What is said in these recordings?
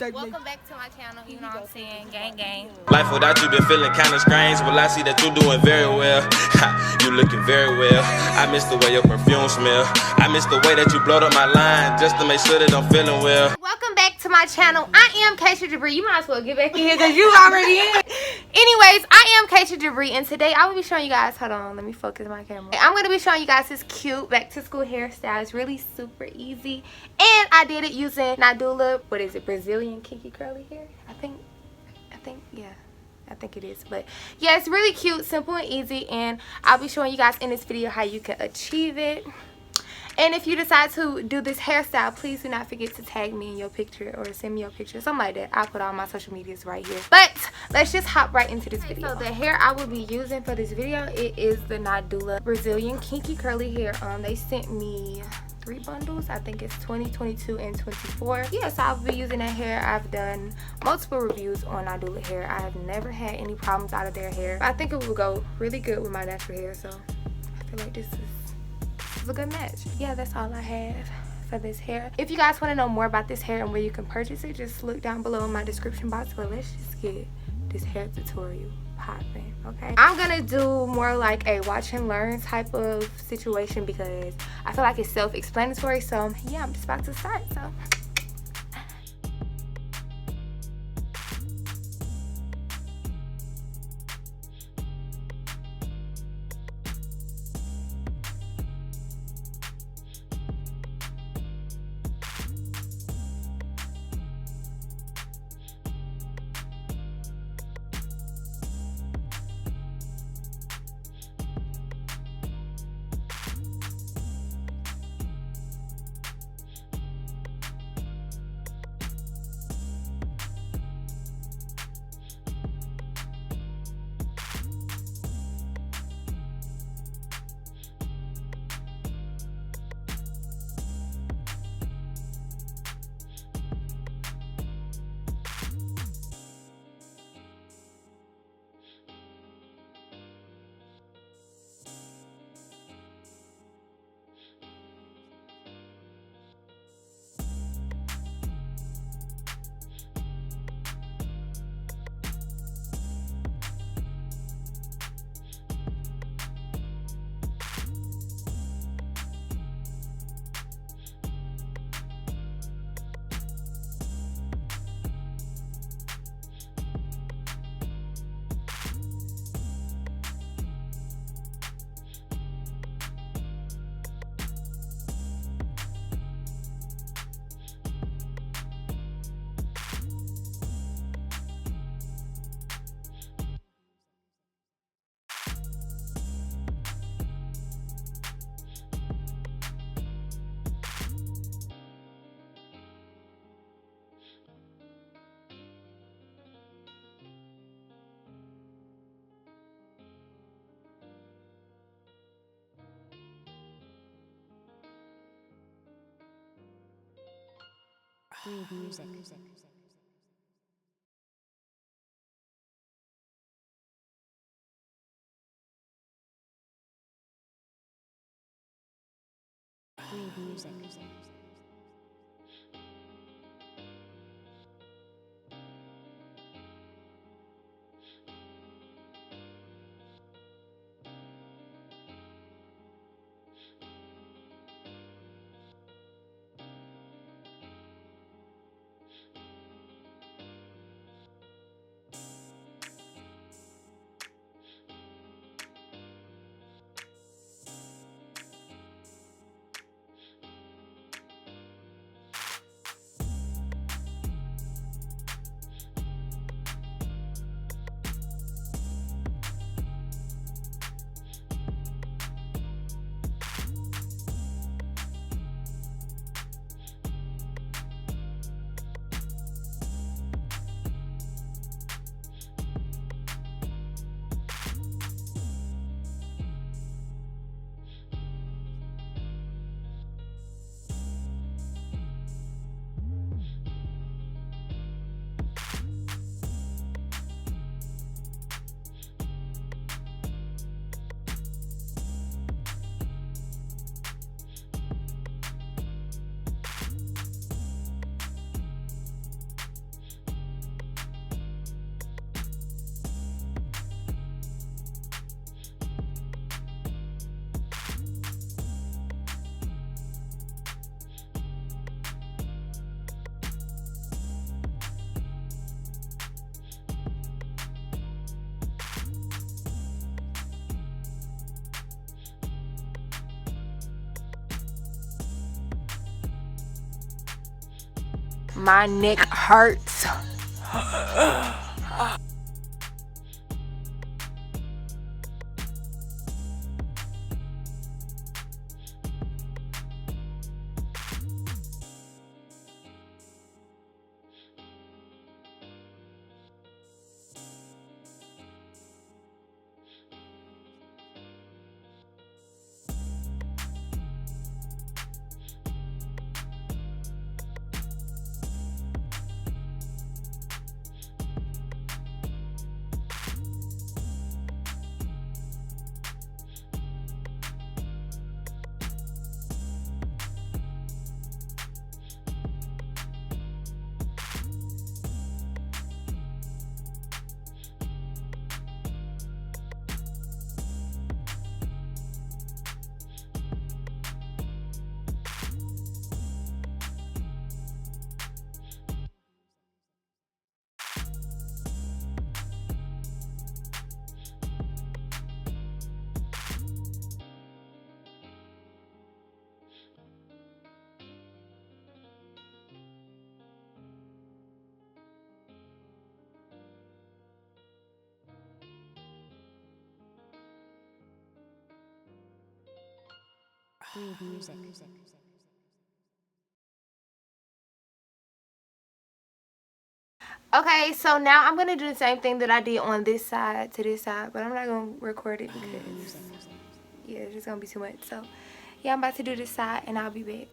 Welcome back to my channel, you know what I'm saying, gang gang. Life without you been feeling kinda strange. Well, I see that you doing very well. You looking very well. I miss the way your perfume smell. I miss the way that you blowed up my line just to make sure that I'm feeling well. Welcome back to my channel. I am kashiajabre. You might as well get back in here because you already in. Anyways, I am kashiajabre, and today I will be showing you guys, hold on, let me focus my camera. I'm going to be showing you guys this cute back to school hairstyle. It's really super easy, and I did it using Nadula, what is it, Brazilian kinky curly hair? I think yeah, I think it is. But yeah, it's really cute, simple and easy, and I'll be showing you guys in this video how you can achieve it. And if you decide to do this hairstyle, please do not forget to tag me in your picture or send me your picture, something like that. I'll put all my social medias right here. But let's just hop right into this video. So the hair I will be using for this video, it is the Nadula Brazilian kinky curly hair. They sent me 3 bundles. I think it's 20, 22, and 24. Yeah, so I'll be using that hair. I've done multiple reviews on Nadula hair. I have never had any problems out of their hair. I think it will go really good with my natural hair, so I feel like this is a good match. Yeah, that's all I have for this hair. If you guys want to know more about this hair and where you can purchase it, just look down below in my description box. But let's just get this hair tutorial popping, okay? I'm gonna do more like a watch and learn type of situation because I feel like it's self-explanatory. So yeah, I'm just about to start. So music. My neck hurts. Breathe music. Okay, so now I'm gonna do the same thing that I did on this side to this side, but I'm not gonna record it because yeah, it's just gonna be too much. So yeah, I'm about to do this side and I'll be back.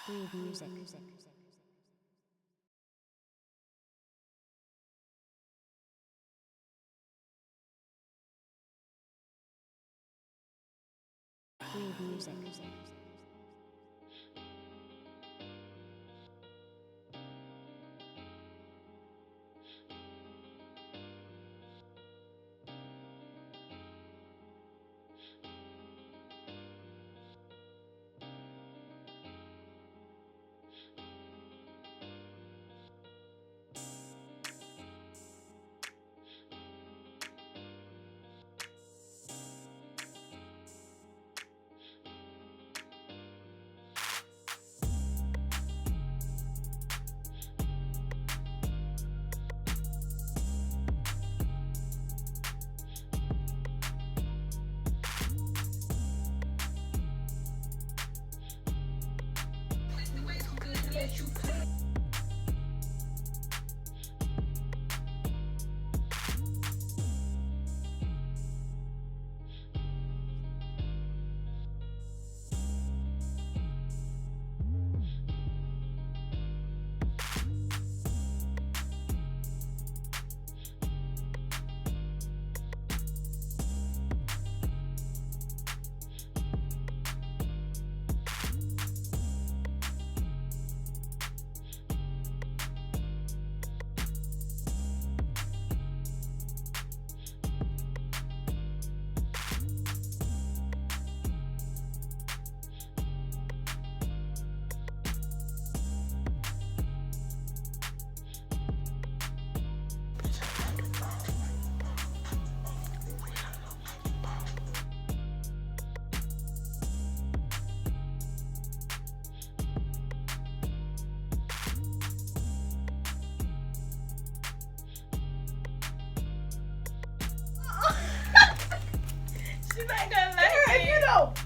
Breathe music. Weird music.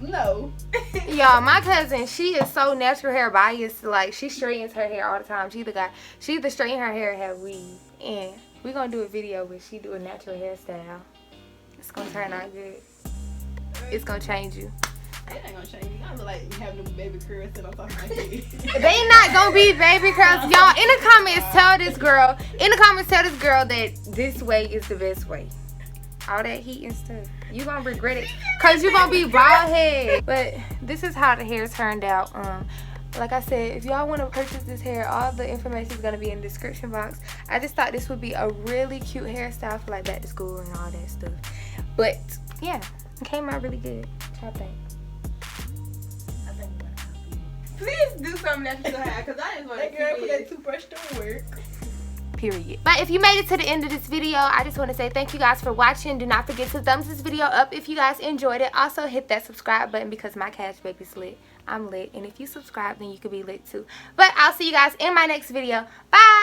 No. Y'all, my cousin, she is so natural hair biased. Like, she straightens her hair all the time. She either straighten her hair or have weave. And we're going to do a video where she do a natural hairstyle. It's going to turn out good. It's going to change you. It ain't gonna change me. I look like you having them baby curls and I'm talking like They not going to be baby curls. Y'all, in the comments, tell this girl that this way is the best way. All that heat and stuff. You gonna regret it. Cause you gonna be bald head. But this is how the hair turned out. Like I said, if y'all want to purchase this hair, all the information is gonna be in the description box. I just thought this would be a really cute hairstyle for like back to school and all that stuff. But yeah, it came out really good. What y'all think? Please do something natural to her, cause I just want that girl put that toothbrush to work. Period. But if you made it to the end of this video, I just want to say thank you guys for watching. Do not forget to thumbs this video up if you guys enjoyed it. Also hit that subscribe button because my cash baby's lit. I'm lit, and if you subscribe then you could be lit too. But I'll see you guys in my next video. Bye.